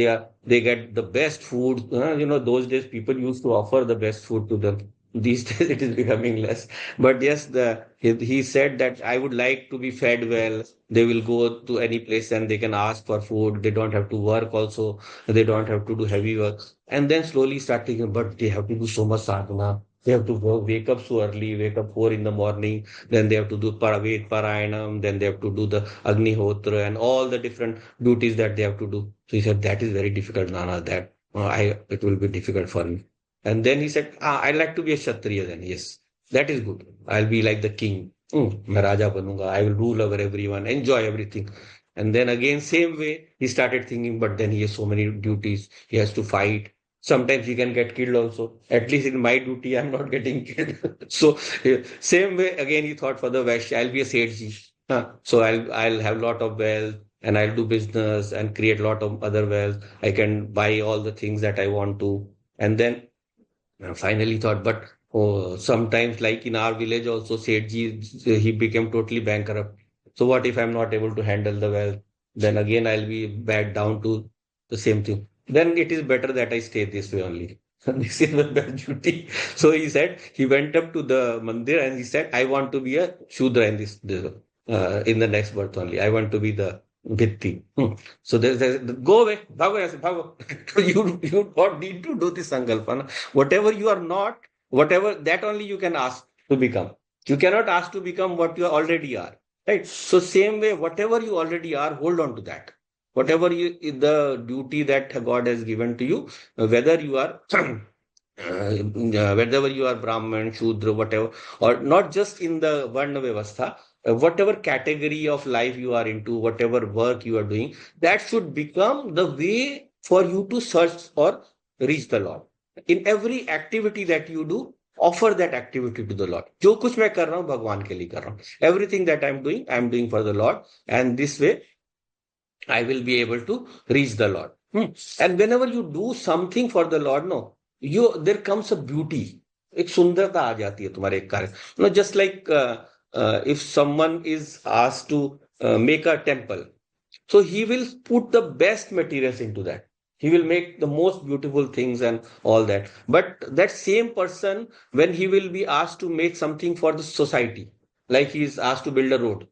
they get the best food. Those days people used to offer the best food to them. These days it is becoming less. But yes, he said that I would like to be fed well. They will go to any place and they can ask for food. They don't have to work also. They don't have to do heavy work. And then slowly start thinking, but they have to do so much sadhana. They have to wake up so early, wake up 4 in the morning. Then they have to do Ved Parayanam. Then they have to do the Agnihotra and all the different duties that they have to do. So he said, that is very difficult, Nana. It will be difficult for me. And then he said, I'd like to be a Kshatriya then. Yes, that is good. I'll be like the king. मैं राजा बनूंगा. I will rule over everyone, enjoy everything. And then again, same way, he started thinking, but then he has so many duties. He has to fight. Sometimes he can get killed also. At least in my duty, I'm not getting killed. So same way, again, he thought for the Vaishya, I'll be a Sethji. So I'll have lot of wealth and I'll do business and create lot of other wealth. I can buy all the things that I want to. And then finally thought, but sometimes like in our village also, Sethji, he became totally bankrupt. So what if I'm not able to handle the wealth? Then again, I'll be back down to the same thing. Then it is better that I stay this way only. This is the best duty. So he said, he went up to the mandir and he said, I want to be a Shudra in in the next birth only. I want to be the Bhitti. So there's go away, bhago yahan se, bhago. You don't need to do this sankalpa. Na? Whatever you are not, whatever that only you can ask to become. You cannot ask to become what you already are. Right? So same way, whatever you already are, hold on to that. Whatever the duty that God has given to you, whether you are whether you are Brahman, Shudra, whatever, or not just in the Varna Vyavastha, whatever category of life you are into, whatever work you are doing, that should become the way for you to search or reach the Lord. In every activity that you do, offer that activity to the Lord. जो कुछ मैं कर रहा हूँ भगवान के लिए कर रहा हूँ. Everything that I am doing for the Lord, and this way I will be able to reach the Lord. And whenever you do something for the Lord, there comes a beauty. एक सुंदरता आ जाती है तुम्हारे कार्य. Just like if someone is asked to make a temple, so he will put the best materials into that. He will make the most beautiful things and all that. But that same person, when he will be asked to make something for the society, like he is asked to build a road,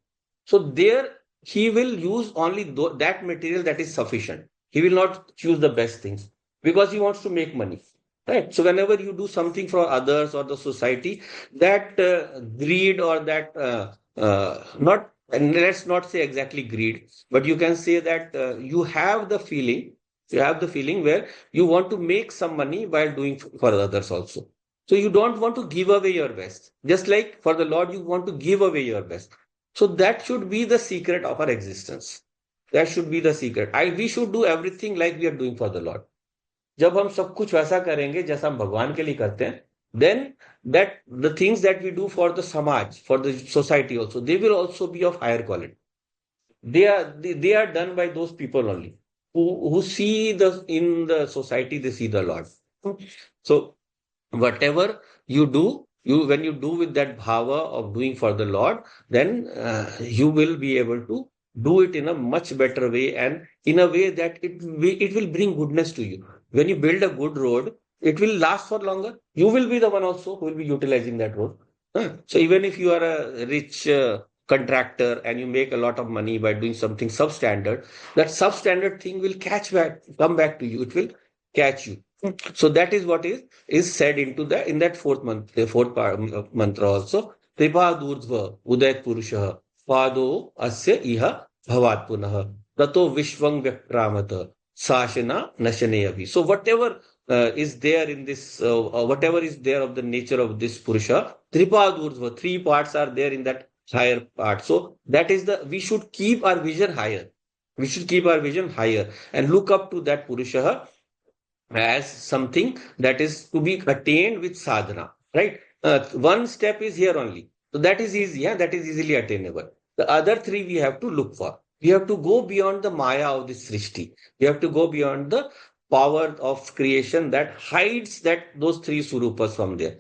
so there he will use only that material that is sufficient. He will not choose the best things because he wants to make money. Right. So whenever you do something for others or the society, that greed or that not, and let's not say exactly greed, but you can say that you have the feeling where you want to make some money while doing for others also. So you don't want to give away your best. Just like for the Lord, you want to give away your best. So that should be the secret of our existence. That should be the secret. We should do everything like we are doing for the Lord. जब हम सब कुछ वैसा करेंगे जैसा हम भगवान के लिए करते हैं, then the things that we do for the samaj, for the society also, they will also be of higher quality. They are done by those people only who see in the society, they see the Lord. So whatever you do, You when you do with that bhava of doing for the Lord, then you will be able to do it in a much better way, and in a way that it will bring goodness to you. When you build a good road, it will last for longer. You will be the one also who will be utilizing that road. So even if you are a rich contractor and you make a lot of money by doing something substandard, that substandard thing will come back to you. It will catch you. So that is what is said into the in that fourth month, the fourth mantra also. Kripa durdhva udayat purushah pado asya iha bhavat punah tato vishwang vyakramata sashana nashane abhi. So whatever is there in this, whatever is there of the nature of this Purusha, Tripadurdhva, three parts are there in that higher part. So that is we should keep our vision higher. We should keep our vision higher and look up to that Purusha as something that is to be attained with sadhana, right? One step is here only. So that is easy, yeah, that is easily attainable. The other three we have to look for. We have to go beyond the maya of this srishti. We have to go beyond the power of creation that hides that those three surupas from there.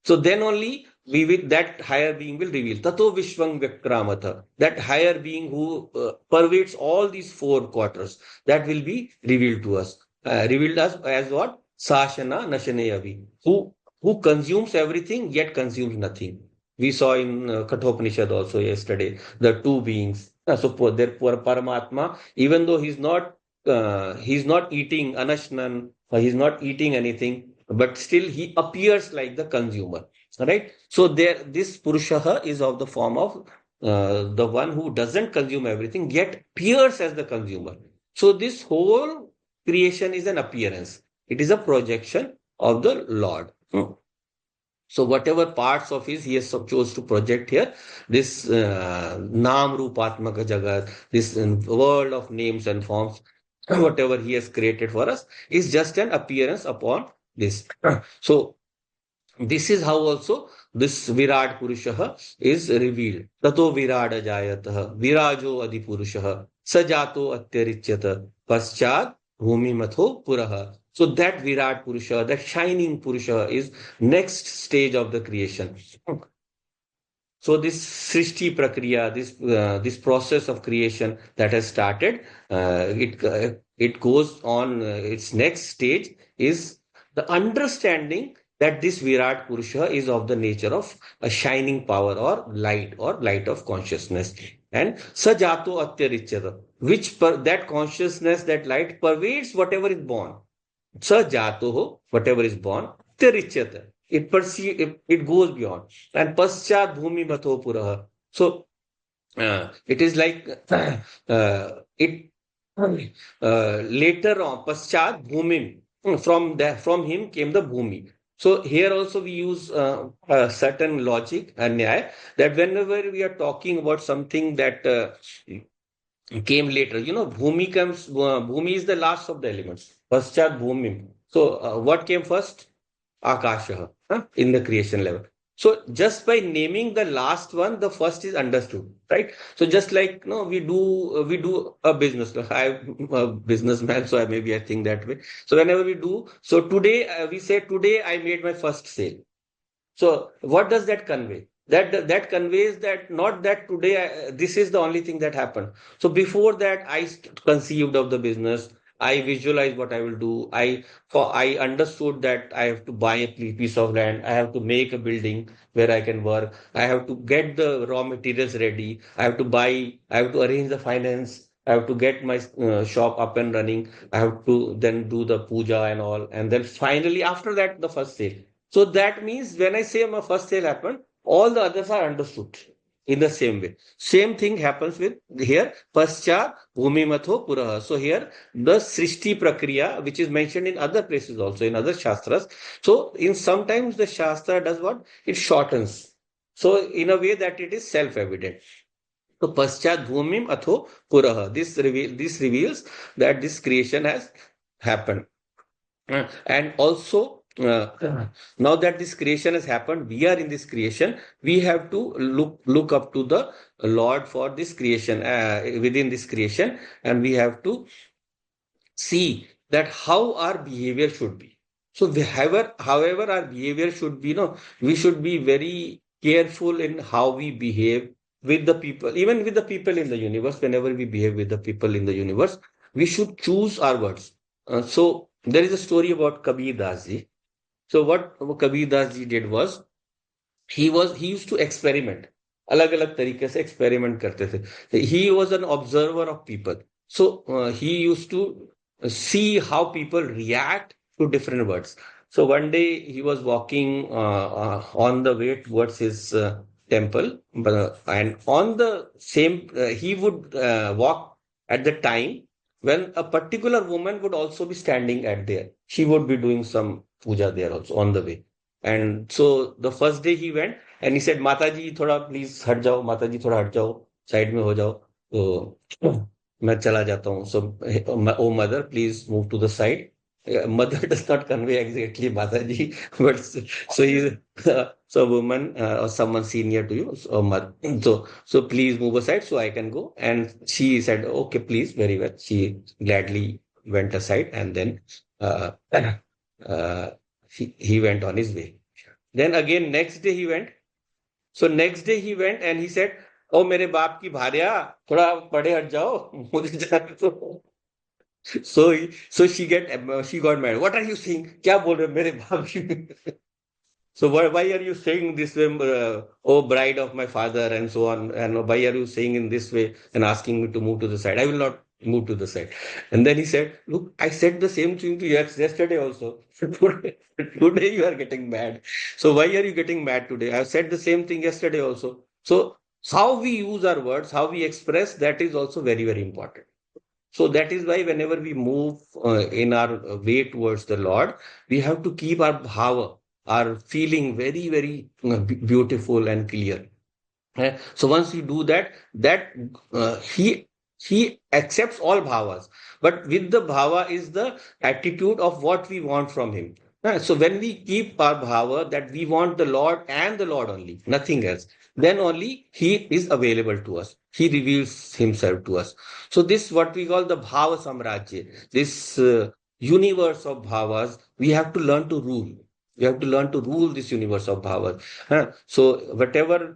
So then only we with that higher being will reveal. Tato Vishwang Vyakramata, that higher being who pervades all these four quarters, that will be revealed to us. Revealed us as what? Sashana Nashaneyavi, who consumes everything yet consumes nothing. We saw in Kathopanishad also yesterday the two beings. So there, poor Paramatma, even though he's not eating anashnan, he's not eating anything, but still he appears like the consumer. Right? So there, this Purusha is of the form of the one who doesn't consume everything, yet appears as the consumer. So this whole creation is an appearance. It is a projection of the Lord. So whatever parts of his he has chose to project here, this Nam Rupatmaka Jagat, this world of names and forms, whatever he has created for us, is just an appearance upon this. So this is how also this Virat Purusha is revealed. Tato Virada Jayatah, Virajo Adi Purusha, Sajato Atyarichyata, Paschat Bhumi Matho Puraha. So that Virat Purusha, that shining Purusha is next stage of the creation. So this Srishti Prakriya, this process of creation that has started, it goes on. Its next stage is the understanding that this Virat Purusha is of the nature of a shining power or light of consciousness. And Sajato Atyarichyata, that consciousness, that light pervades whatever is born. Sajatoho, whatever is born, Tirichyata. It goes beyond. And Paschat Bhumi Matho Puraha. So it is like it later on, Paschat Bhumim. From him came the Bhumi. So here also we use a certain logic and nyaya that whenever we are talking about something that came later. Bhumi is the last of the elements. Paschat Bhumim. So what came first? Akasha, in the creation level. So just by naming the last one, the first is understood, right? So just like we do a business. I'm a businessman, so maybe I think that way. So whenever we do, so today we say today I made my first sale. So what does that convey? That conveys that not that today this is the only thing that happened. So before that, I conceived of the business. I visualized what I will do. I understood that I have to buy a piece of land. I have to make a building where I can work. I have to get the raw materials ready. I have to buy. I have to arrange the finance. I have to get my shop up and running. I have to then do the puja and all. And then finally, after that, the first sale. So that means when I say my first sale happened, all the others are understood in the same way. Same thing happens with here, Pascha Bhumimatho Puraha. So here, the Srishti Prakriya, which is mentioned in other places also, in other Shastras. So in sometimes the Shastra does what? It shortens. So in a way that it is self-evident. So Paschat Bhumim Atho Puraha. This reveals that this creation has happened. And also, now that this creation has happened, we are in this creation. We have to look up to the Lord for this creation, within this creation, and we have to see that how our behavior should be. So however our behavior should be, we should be very careful in how we behave with the people, even with the people in the universe. Whenever we behave with the people in the universe, we should choose our words. So there is a story about Kabir Das ji. So what Kabir Das ji did was, he used to experiment, अलग अलग तरीके से experiment करते थे. He was an observer of people. So he used to see how people react to different words. So one day he was walking on the way towards his temple, and on the same he would walk at the time when a particular woman would also be standing at there. She would be doing some puja there also on the way. And so the first day he went and he said, Mataji, thoda please हट जाओ, Mataji थोड़ा हट जाओ, side में हो जाओ. तो मैं चला जाता हूँ. So, oh mother, please move to the side. Mother does not convey exactly Mataji, but so he, so a woman or someone senior to you, so please move aside so I can go. And she said, okay, please, very well. She gladly went aside, and then uh, uh, he went on his way. Then again, next day he went. So next day he went and he said, "Oh, मेरे बाप की भार्या, थोड़ा पढ़े हट जाओ, मुझे जाने दो." So she got mad. What are you saying? क्या बोल रहे हो मेरे बाप की? So why are you saying this way, oh bride of my father, and so on? And why are you saying in this way and asking me to move to the side? I will not move to the side. And then he said, look, I said the same thing to you yesterday also. Today you are getting mad. So why are you getting mad today? I said the same thing yesterday also. So how we use our words, how we express, that is also very, very important. So that is why whenever we move in our way towards the Lord, we have to keep our bhava, our feeling very, very beautiful and clear. So once you do that, he accepts all bhavas, but with the bhava is the attitude of what we want from him. So when we keep our bhava that we want the Lord and the Lord only, nothing else, then only he is available to us. He reveals himself to us. So this what we call the bhava samrajya, this universe of bhavas. We have to learn to rule. We have to learn to rule this universe of bhavas. So whenever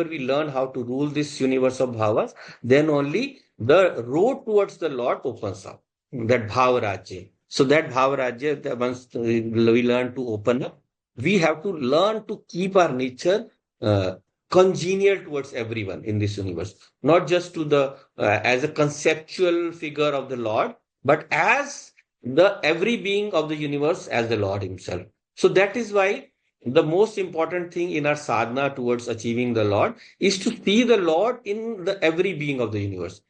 we learn how to rule this universe of bhavas, then only the road towards the Lord opens up. That bhavarajya. So that bhavarajya, once we learn to open up, we have to learn to keep our nature uh, congenial towards everyone in this universe, not just to the as a conceptual figure of the Lord, but as the every being of the universe as the Lord Himself. So that is why the most important thing in our sadhana towards achieving the Lord is to see the Lord in the every being of the universe.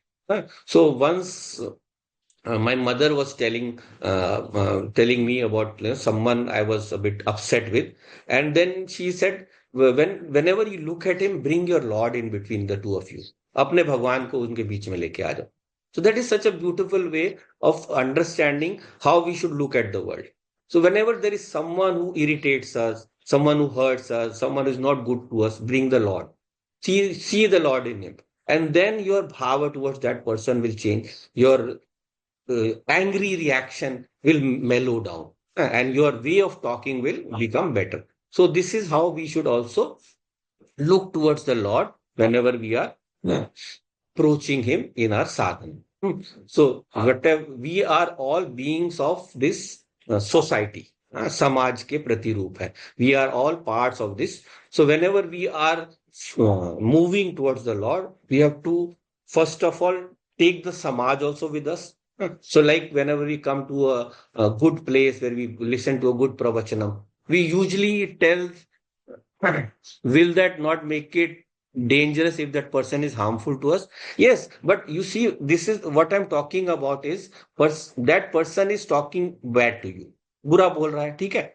So once my mother was telling me about someone I was a bit upset with, and then she said, whenever you look at him, bring your Lord in between the two of you. अपने भगवान को उनके बीच में लेके आ जाओ. So that is such a beautiful way of understanding how we should look at the world. So whenever there is someone who irritates us, someone who hurts us, someone who is not good to us, bring the Lord. See the Lord in him. And then your bhava towards that person will change. Your angry reaction will mellow down, and your way of talking will become better. So this is how we should also look towards the Lord whenever we are approaching him in our sadhana. So whatever we are all beings of this society, समाज के प्रतिरूप है. We are all parts of this. So whenever we are moving towards the Lord, we have to first of all take the samaj also with us. So like whenever we come to a good place where we listen to a good pravachanam, we usually tell, will that not make it dangerous if that person is harmful to us? Yes, but you see, this is what I'm talking about is that person is talking bad to you. बुरा बोल रहा है, ठीक है.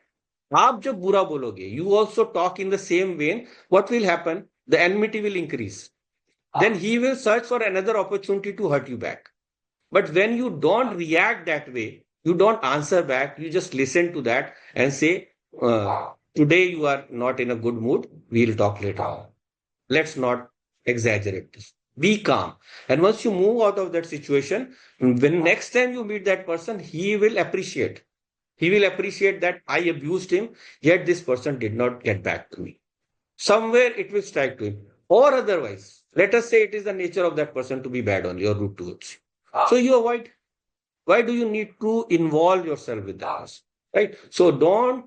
आप जब बुरा बोलोगे, you also talk in the same vein, what will happen? The enmity will increase. Then he will search for another opportunity to hurt you back. But when you don't react that way, you don't answer back, you just listen to that and say, today you are not in a good mood, we'll talk later. Let's not exaggerate this. Be calm. And once you move out of that situation, when next time you meet that person, he will appreciate. He will appreciate that I abused him, yet this person did not get back to me. Somewhere it will strike to him. Or otherwise, let us say it is the nature of that person to be bad on your rude towards you. So you avoid. Why do you need to involve yourself with that person? Right? So don't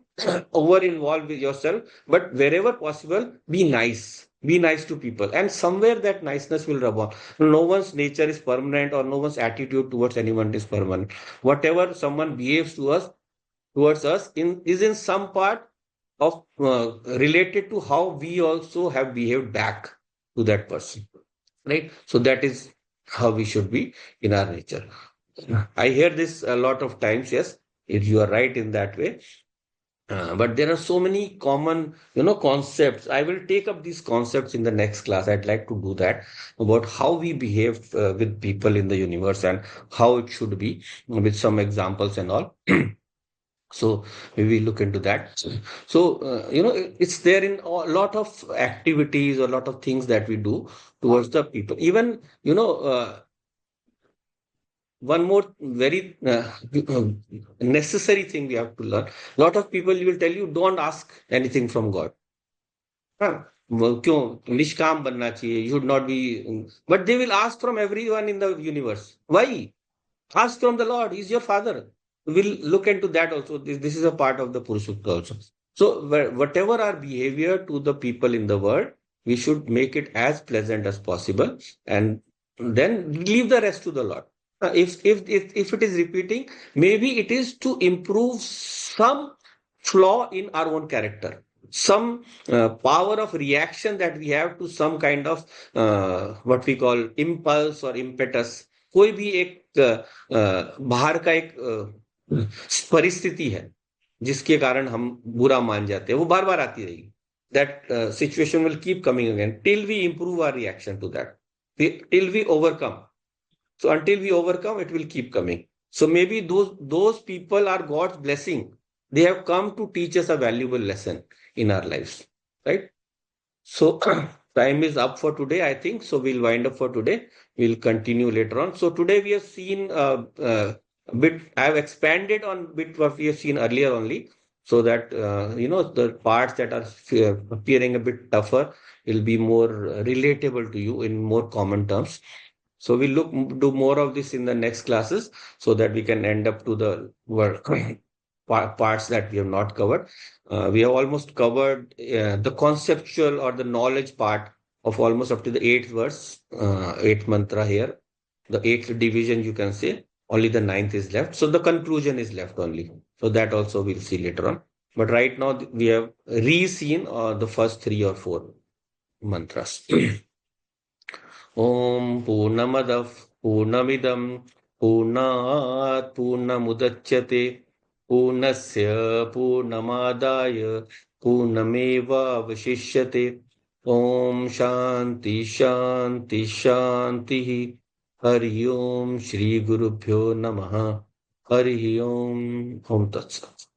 over involve with yourself, but wherever possible, be nice. Be nice to people. And somewhere that niceness will rub on. No one's nature is permanent or no one's attitude towards anyone is permanent. Whatever someone behaves to us towards us in is in some part of related to how we also have behaved back to that person, right? So that is how we should be in our nature. I hear this a lot of times. Yes, if you are right in that way. But there are so many common, concepts. I will take up these concepts in the next class. I'd like to do that about how we behave with people in the universe and how it should be with some examples and all. So we look into that. So it's there in a lot of activities, a lot of things that we do towards the people. Even one more very necessary thing we have to learn. A lot of people will tell you don't ask anything from God. हाँ, क्यों निष्काम बनना चाहिए? You should not be. But they will ask from everyone in the universe. Why? Ask from the Lord. He's your father. We'll look into that also. This is a part of the Purusha Sukta also. So whatever our behavior to the people in the world, we should make it as pleasant as possible, and then leave the rest to the Lord. If it is repeating, maybe it is to improve some flaw in our own character, some power of reaction that we have to some kind of what we call impulse or impetus. कोई भी एक बाहर का एक परिस्थिति है जिसके कारण हम बुरा मान जाते हैं, वो बार बार आती रहेगी. That situation will keep coming again till we improve our reaction to that, till we overcome. So until we overcome, it will keep coming. So maybe those people are God's blessing. They have come to teach us a valuable lesson in our lives, right? So time is up for today, I think. So we'll wind up for today. We'll continue later on. So today we have seen a bit. I have expanded on bit what we have seen earlier only, so that the parts that are appearing a bit tougher will be more relatable to you in more common terms. So we'll do more of this in the next classes so that we can end up to the work parts that we have not covered. We have almost covered the conceptual or the knowledge part of almost up to the eighth verse, eighth mantra here. The eighth division, you can say. Only the ninth is left. So the conclusion is left only. So that also we'll see later on. But right now we have re-seen the first 3 or 4 mantras. ॐ पूर्णमदः पूर्णमिदं पूर्णात् पूर्णमुदच्यते पूर्णस्य पूर्णमादाय पूर्णमेवावशिष्यते. ॐ शान्ति शान्ति शान्तिः. हरि ओम श्री गुरुभ्यो नमः. हरि ओम. ओम तत्सत्.